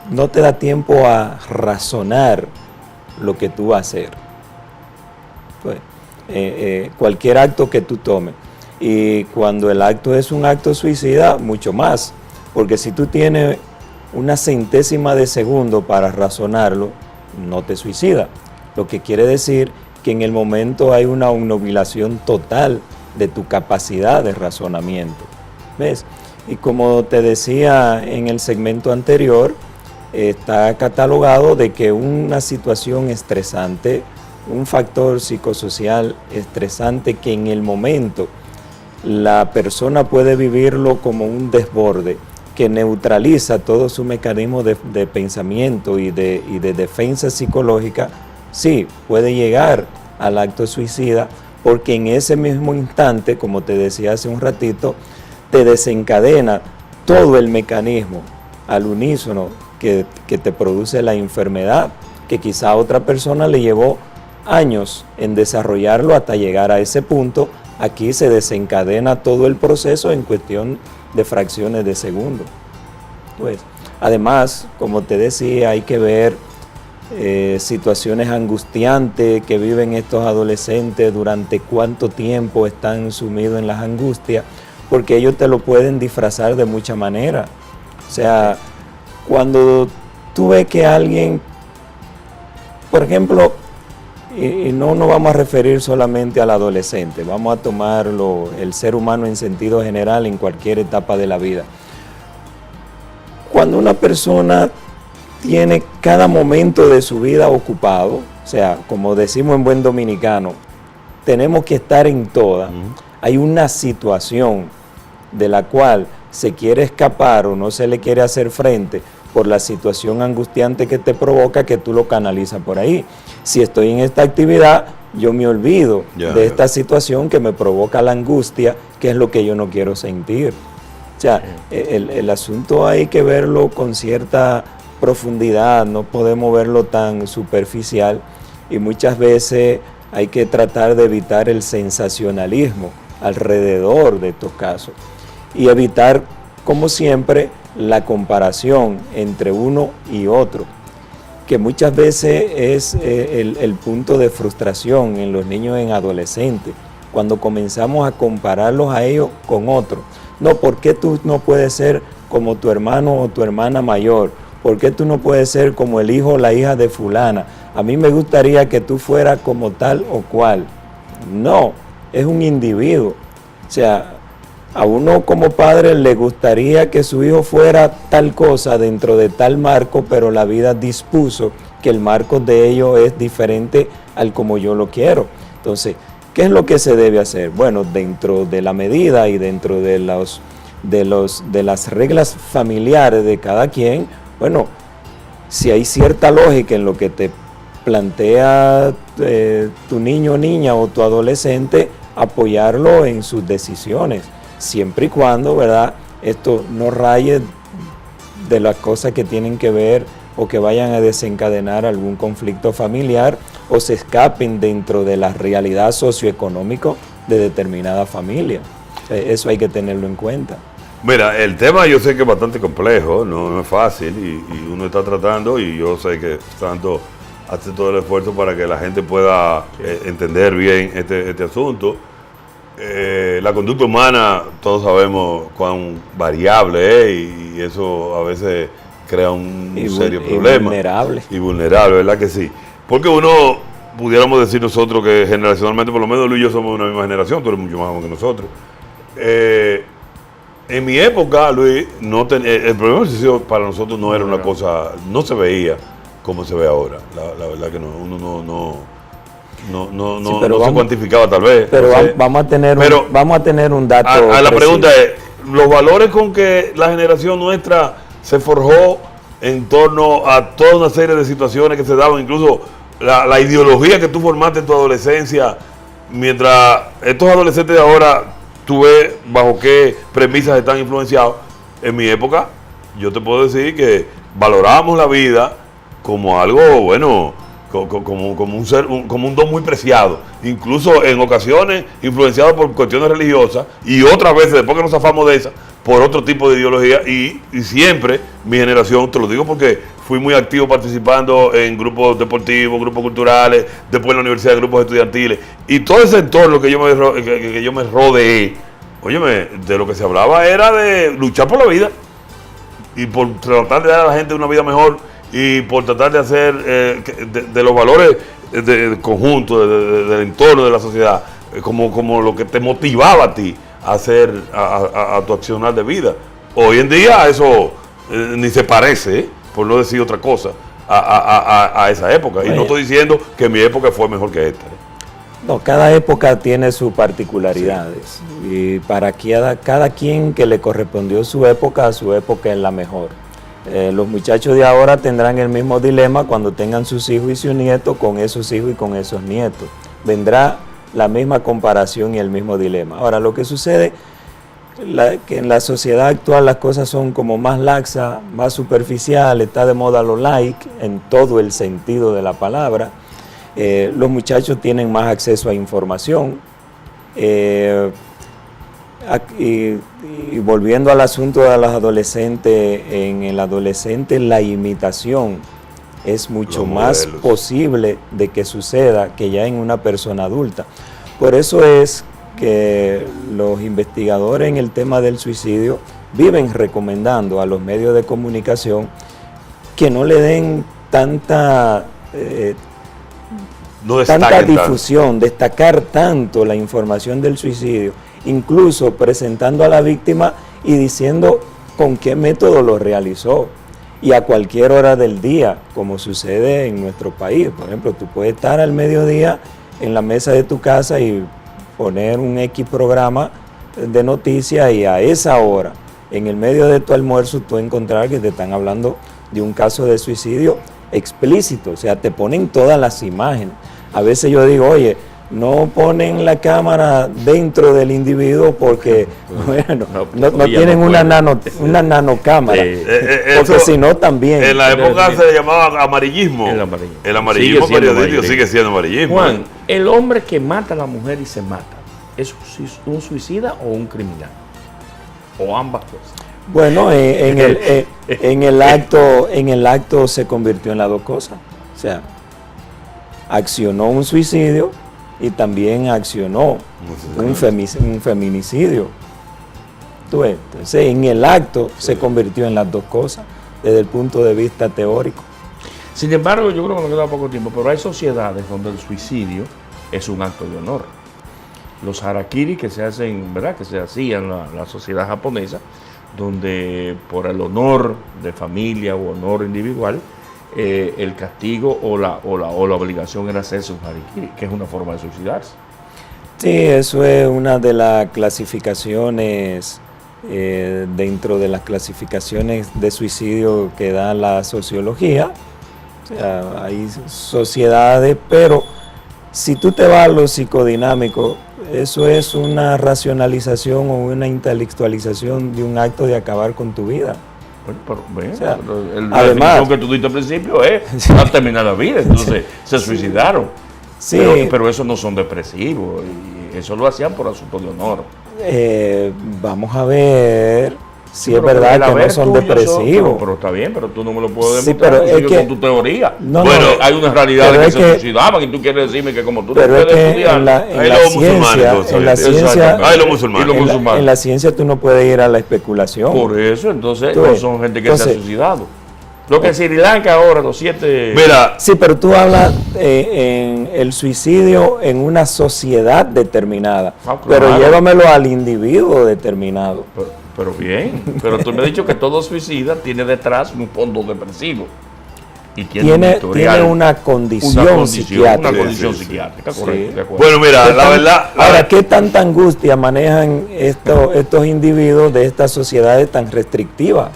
no te da tiempo a razonar lo que tú vas a hacer. Pues, cualquier acto que tú tomes. Y cuando el acto es un acto suicida, mucho más. Porque si tú tienes una centésima de segundo para razonarlo, no te suicida. Lo que quiere decir que en el momento hay una obnubilación total de tu capacidad de razonamiento. ¿Ves? Y como te decía en el segmento anterior, está catalogado de que una situación estresante, un factor psicosocial estresante que en el momento la persona puede vivirlo como un desborde que neutraliza todo su mecanismo de pensamiento y de defensa psicológica, sí, puede llegar al acto suicida, porque en ese mismo instante, como te decía hace un ratito, te desencadena todo el mecanismo al unísono que te produce la enfermedad, que quizá a otra persona le llevó años en desarrollarlo hasta llegar a ese punto. Aquí se desencadena todo el proceso en cuestión de fracciones de segundo. Pues, además, como te decía, hay que ver situaciones angustiantes que viven estos adolescentes, durante cuánto tiempo están sumidos en las angustias, porque ellos te lo pueden disfrazar de muchas maneras. O sea, cuando tú ves que alguien, por ejemplo, y no nos vamos a referir solamente al adolescente, vamos a tomarlo el ser humano en sentido general en cualquier etapa de la vida. Cuando una persona tiene cada momento de su vida ocupado, o sea, como decimos en buen dominicano, tenemos que estar en todas. Hay una situación de la cual se quiere escapar o no se le quiere hacer frente por la situación angustiante que te provoca, que tú lo canalizas por ahí. Si estoy en esta actividad, yo me olvido de esta situación que me provoca la angustia, que es lo que yo no quiero sentir. O sea, el asunto hay que verlo con cierta profundidad, no podemos verlo tan superficial, y muchas veces hay que tratar de evitar el sensacionalismo alrededor de estos casos y evitar, como siempre, la comparación entre uno y otro, que muchas veces es el punto de frustración en los niños y en adolescentes, cuando comenzamos a compararlos a ellos con otros. No, ¿por qué tú no puedes ser como tu hermano o tu hermana mayor? ¿por qué tú no puedes ser como el hijo o la hija de fulana? A mí me gustaría que tú fueras como tal o cual. No, es un individuo. O sea, a uno como padre le gustaría que su hijo fuera tal cosa dentro de tal marco, pero la vida dispuso que el marco de ellos es diferente al como yo lo quiero. Entonces, ¿qué es lo que se debe hacer? Bueno, dentro de la medida y dentro de las reglas familiares de cada quien, bueno, si hay cierta lógica en lo que te plantea tu niño o niña o tu adolescente, apoyarlo en sus decisiones, siempre y cuando, ¿verdad?, esto no raye de las cosas que tienen que ver o que vayan a desencadenar algún conflicto familiar o se escapen dentro de la realidad socioeconómica de determinada familia. Eso hay que tenerlo en cuenta. Mira, el tema yo sé que es bastante complejo, no es fácil y uno está tratando y yo sé que Santo hace todo el esfuerzo para que la gente pueda entender bien este asunto. La conducta humana, todos sabemos cuán variable es y eso a veces crea un serio problema. Y vulnerable, ¿verdad que sí? Porque uno, pudiéramos decir nosotros que generacionalmente, por lo menos Luis y yo somos de una misma generación, tú eres mucho más joven que nosotros. En mi época, Luis, el problema del suicidio para nosotros no era una cosa, no se veía como se ve ahora. La verdad que uno no se cuantificaba tal vez. Pero vamos a tener un dato. La pregunta es, los valores con que la generación nuestra se forjó en torno a toda una serie de situaciones que se daban, incluso la ideología que tú formaste en tu adolescencia, mientras estos adolescentes de ahora, tú ves bajo qué premisas están influenciados. En mi época, yo te puedo decir que valorábamos la vida como algo, bueno, como un don muy preciado, incluso en ocasiones influenciado por cuestiones religiosas y otras veces, después que nos zafamos de esa, por otro tipo de ideología y siempre mi generación, te lo digo porque fui muy activo participando en grupos deportivos, grupos culturales, después en la universidad, grupos estudiantiles y todo ese entorno que yo me rodeé, óyeme, de lo que se hablaba era de luchar por la vida y por tratar de dar a la gente una vida mejor y por tratar de hacer de los valores del conjunto, del entorno de la sociedad, como lo que te motivaba a ti a hacer a tu accionar de vida. Hoy en día eso ni se parece, por no decir otra cosa, a esa época. Y no estoy diciendo que mi época fue mejor que esta. No, cada época tiene sus particularidades. Sí. Y para cada quien que le correspondió su época es la mejor. Los muchachos de ahora tendrán el mismo dilema cuando tengan sus hijos y sus nietos con esos hijos y con esos nietos. Vendrá la misma comparación y el mismo dilema. Ahora, lo que sucede que en la sociedad actual las cosas son como más laxas, más superficiales, está de moda lo like en todo el sentido de la palabra. Los muchachos tienen más acceso a información. Y volviendo al asunto de los adolescentes, en el adolescente la imitación es mucho más posible de que suceda que ya en una persona adulta. Por eso es que los investigadores en el tema del suicidio viven recomendando a los medios de comunicación que no le den tanta difusión, destacar tanto la información del suicidio, incluso presentando a la víctima y diciendo con qué método lo realizó y a cualquier hora del día, como sucede en nuestro país. Por ejemplo, tú puedes estar al mediodía en la mesa de tu casa y poner un X programa de noticias y a esa hora, en el medio de tu almuerzo, tú encontrar que te están hablando de un caso de suicidio explícito, o sea, te ponen todas las imágenes. A veces yo digo, oye, no ponen la cámara dentro del individuo porque, bueno, no tienen una nanocámara. Porque si no, también. En la época se llamaba amarillismo. El amarillismo periodístico sigue siendo amarillismo. Juan, el hombre que mata a la mujer y se mata, ¿es un suicida o un criminal? ¿O ambas cosas? Bueno, en el acto se convirtió en las dos cosas. O sea, accionó un suicidio y también accionó un feminicidio. Entonces, en el acto se convirtió en las dos cosas. desde el punto de vista teórico. Sin embargo, yo creo que nos queda poco tiempo, pero hay sociedades donde el suicidio es un acto de honor. Los harakiri que se hacen, ¿verdad? Que se hacían en la sociedad japonesa, donde por el honor de familia o honor individual, el castigo o la obligación era hacerse un harakiri, que es una forma de suicidarse. Sí, eso es una de las clasificaciones, dentro de las clasificaciones de suicidio que da la sociología. O sea, hay sociedades, pero si tú te vas a lo psicodinámico, eso es una racionalización o una intelectualización de un acto de acabar con tu vida. Bueno, O sea, la además, definición que tú diste al principio es no terminar la vida, entonces se suicidaron. Sí, Pero esos no son depresivos, y eso lo hacían por asunto de honor. vamos a ver si es Pero verdad el que no haber son tuyo depresivos. pero está bien, pero tú no me lo puedes Sí, demostrar, pero tú es sigues que- con tu teoría. No, Bueno, no, hay una realidad de pero que es se que- suicidaban y tú quieres decirme que como tú no Pero es puedes que estudiar. en la Ahí los musulmanes, ciencia, entonces, en la exactamente. ciencia, Ahí los musulmanes. Y los musulmanes. en la ciencia tú no puedes ir a la especulación. Por eso, entonces, Tú no ves. son gente que se ha Entonces- suicidado. Lo que Sri Lanka ahora, los 7... Mira, Sí, pero tú hablas en el suicidio en una sociedad determinada, Ah, claro. pero llévamelo al individuo determinado. Pero bien, pero tú me has dicho que todo suicida tiene detrás un fondo depresivo. Y tiene un historial, Tiene una condición Una psiquiátrica. condición Sí, sí, sí. psiquiátrica, Sí. correcto, de acuerdo. bueno, mira, la verdad... Ahora, ¿qué tanta angustia manejan estos individuos de estas sociedades tan restrictivas?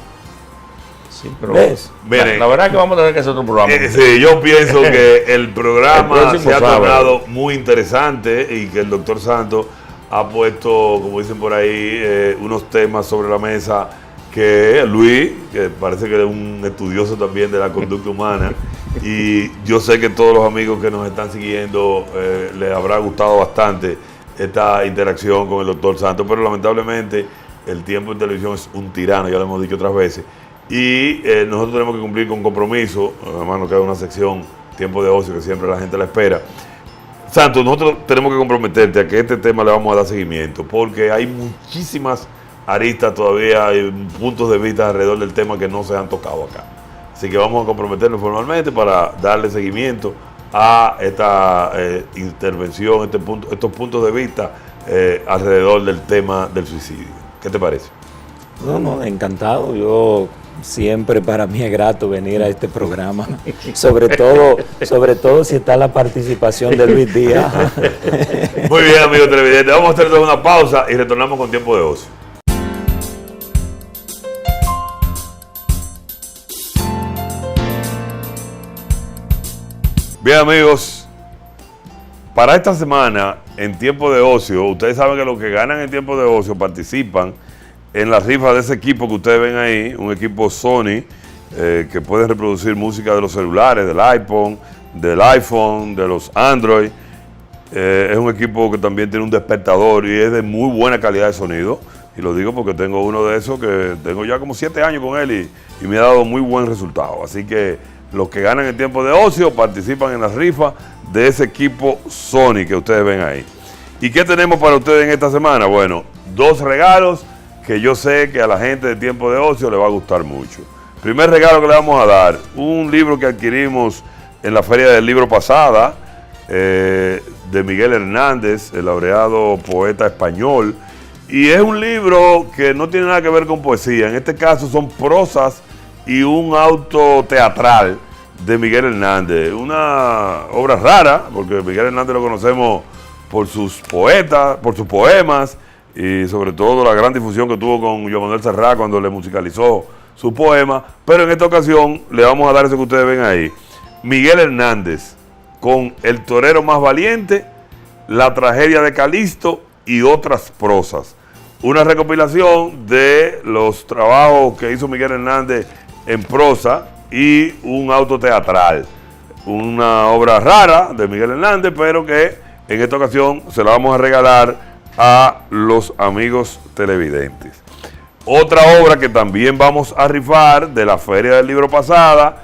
Sí, pero ¿Ves? Miren. la verdad es que vamos a tener que hacer otro programa. Sí, yo pienso que el El programa próximo se ha sábado. tornado muy interesante y que el doctor Santos ha puesto, como dicen por ahí, unos temas sobre la mesa que Luis, que parece que es un estudioso también de la conducta humana, y yo sé que todos los amigos que nos están siguiendo les habrá gustado bastante esta interacción con el doctor Santos, pero lamentablemente el tiempo en televisión es un tirano, ya lo hemos dicho otras veces. Y nosotros tenemos que cumplir con compromiso. Además nos queda una sección, tiempo de ocio, que siempre la gente la espera. Santos, nosotros tenemos que comprometerte a que este tema le vamos a dar seguimiento, porque hay muchísimas aristas todavía, hay puntos de vista alrededor del tema que no se han tocado acá. Así que vamos a comprometernos formalmente para darle seguimiento a esta intervención, estos puntos de vista alrededor del tema del suicidio. ¿Qué te parece? No, encantado. Yo siempre, para mí es grato venir a este programa, sobre todo si está la participación de Luis Díaz. Muy bien, amigos televidentes, vamos a hacer una pausa y retornamos con tiempo de ocio. Bien, amigos, para esta semana en tiempo de ocio, ustedes saben que los que ganan en tiempo de ocio participan en la rifa de ese equipo que ustedes ven ahí, un equipo Sony que puede reproducir música de los celulares, del iPhone, de los Android. Es un equipo que también tiene un despertador y es de muy buena calidad de sonido. Y lo digo porque tengo uno de esos que tengo ya como 7 años con él y me ha dado muy buen resultado. Así que los que ganan en tiempo de ocio participan en la rifa de ese equipo Sony que ustedes ven ahí. ¿Y qué tenemos para ustedes en esta semana? Bueno, 2 regalos que yo sé que a la gente de tiempo de ocio le va a gustar mucho. Primer regalo que le vamos a dar, un libro que adquirimos en la Feria del Libro pasada, de Miguel Hernández, el laureado poeta español. Y es un libro que no tiene nada que ver con poesía. En este caso son prosas y un auto teatral de Miguel Hernández. Una obra rara, porque Miguel Hernández lo conocemos por sus poetas, por sus poemas, y sobre todo la gran difusión que tuvo con Joan Manuel Serrat cuando le musicalizó su poema. Pero en esta ocasión le vamos a dar eso que ustedes ven ahí. Miguel Hernández, con El torero más valiente, La tragedia de Calixto y otras prosas. Una recopilación de los trabajos que hizo Miguel Hernández en prosa y un auto teatral. Una obra rara de Miguel Hernández, pero que en esta ocasión se la vamos a regalar a los amigos televidentes. Otra obra que también vamos a rifar de la Feria del Libro pasada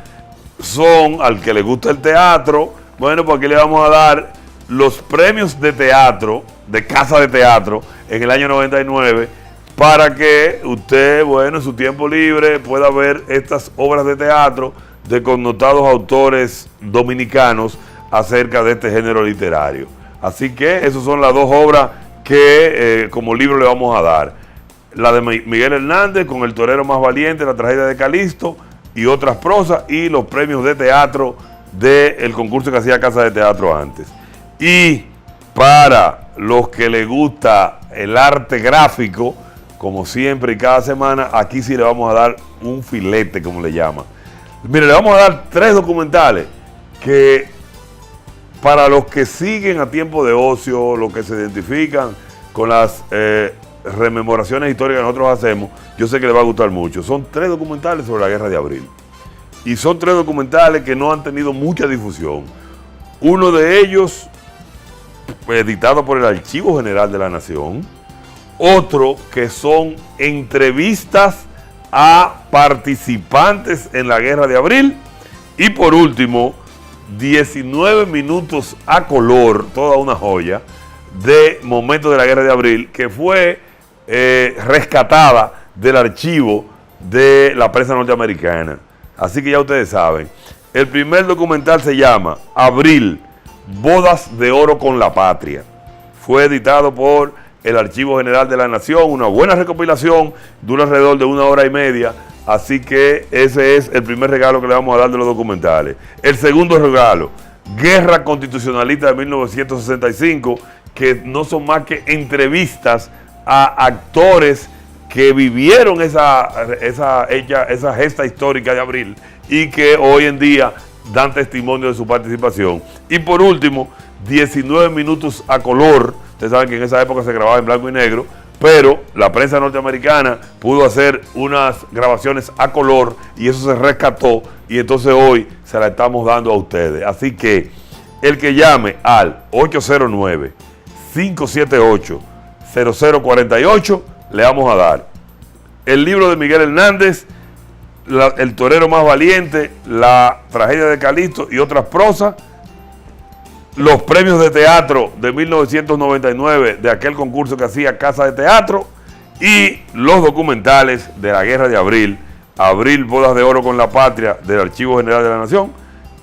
son, al que le gusta el teatro, bueno, pues aquí le vamos a dar los premios de teatro, de Casa de Teatro, en el año 99, para que usted, bueno, en su tiempo libre pueda ver estas obras de teatro de connotados autores dominicanos acerca de este género literario. Así que esas son las dos obras que como libro le vamos a dar. La de Miguel Hernández con El torero más valiente, La tragedia de Calixto y otras prosas, y los premios de teatro del concurso que hacía Casa de Teatro antes. Y para los que les gusta el arte gráfico, como siempre y cada semana, aquí sí le vamos a dar un filete, como le llaman. Mire, le vamos a dar 3 documentales que para los que siguen a tiempo de ocio, los que se identifican con las rememoraciones históricas que nosotros hacemos, yo sé que les va a gustar mucho. Son 3 documentales sobre la Guerra de Abril. Y son 3 documentales que no han tenido mucha difusión. Uno de ellos, editado por el Archivo General de la Nación. Otro que son entrevistas a participantes en la Guerra de Abril. Y por último, 19 minutos a color, toda una joya, de momentos de la Guerra de Abril, que fue rescatada del archivo de la prensa norteamericana. Así que ya ustedes saben. El primer documental se llama Abril, Bodas de Oro con la Patria. Fue editado por el Archivo General de la Nación, una buena recopilación, dura alrededor de 1 hora y media. Así que ese es el primer regalo que le vamos a dar de los documentales. El segundo regalo, Guerra Constitucionalista de 1965, que no son más que entrevistas a actores que vivieron esa gesta histórica de Abril y que hoy en día dan testimonio de su participación. Y por último, 19 minutos a color. Ustedes saben que en esa época se grababa en blanco y negro, pero la prensa norteamericana pudo hacer unas grabaciones a color y eso se rescató, y entonces hoy se la estamos dando a ustedes. Así que el que llame al 809-578-0048 le vamos a dar el libro de Miguel Hernández, El torero más valiente, La tragedia de Calixto y otras prosas, los premios de teatro de 1999 de aquel concurso que hacía Casa de Teatro, y los documentales de la Guerra de Abril, Abril, Bodas de Oro con la Patria, del Archivo General de la Nación,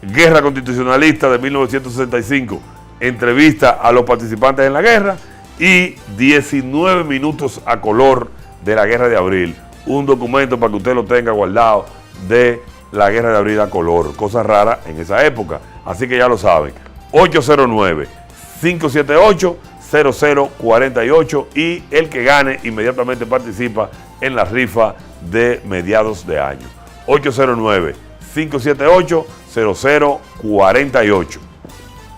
Guerra Constitucionalista de 1965, entrevista a los participantes en la guerra, y 19 minutos a color de la Guerra de Abril, un documento para que usted lo tenga guardado de la Guerra de Abril a color, cosa rara en esa época. Así que ya lo saben, 809-578-0048, y el que gane inmediatamente participa en la rifa de mediados de año. 809-578-0048.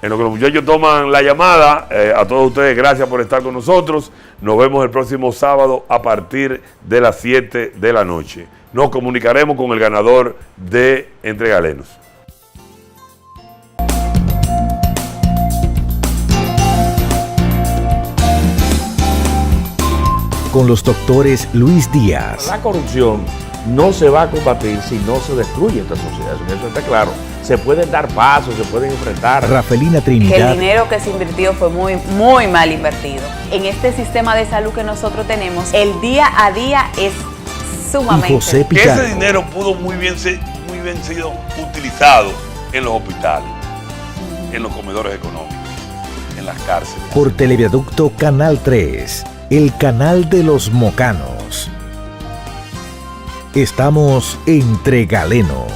En lo que los muchachos toman la llamada, a todos ustedes gracias por estar con nosotros. Nos vemos el próximo sábado a partir de las 7 de la noche. Nos comunicaremos con el ganador de Entre Galenos. Con los doctores Luis Díaz, La corrupción no se va a combatir si no se destruye esta sociedad. Eso está claro. Se pueden dar pasos, se pueden enfrentar. Rafelina Que el Trinidad dinero que se invirtió fue muy mal invertido. En este sistema de salud que nosotros tenemos, el día a día es y sumamente José Que ese Pichardo. dinero pudo muy bien sido utilizado en los hospitales, en los comedores económicos, en las cárceles. Por Televiaducto Canal 3, el canal de los mocanos. Estamos Entre Galenos.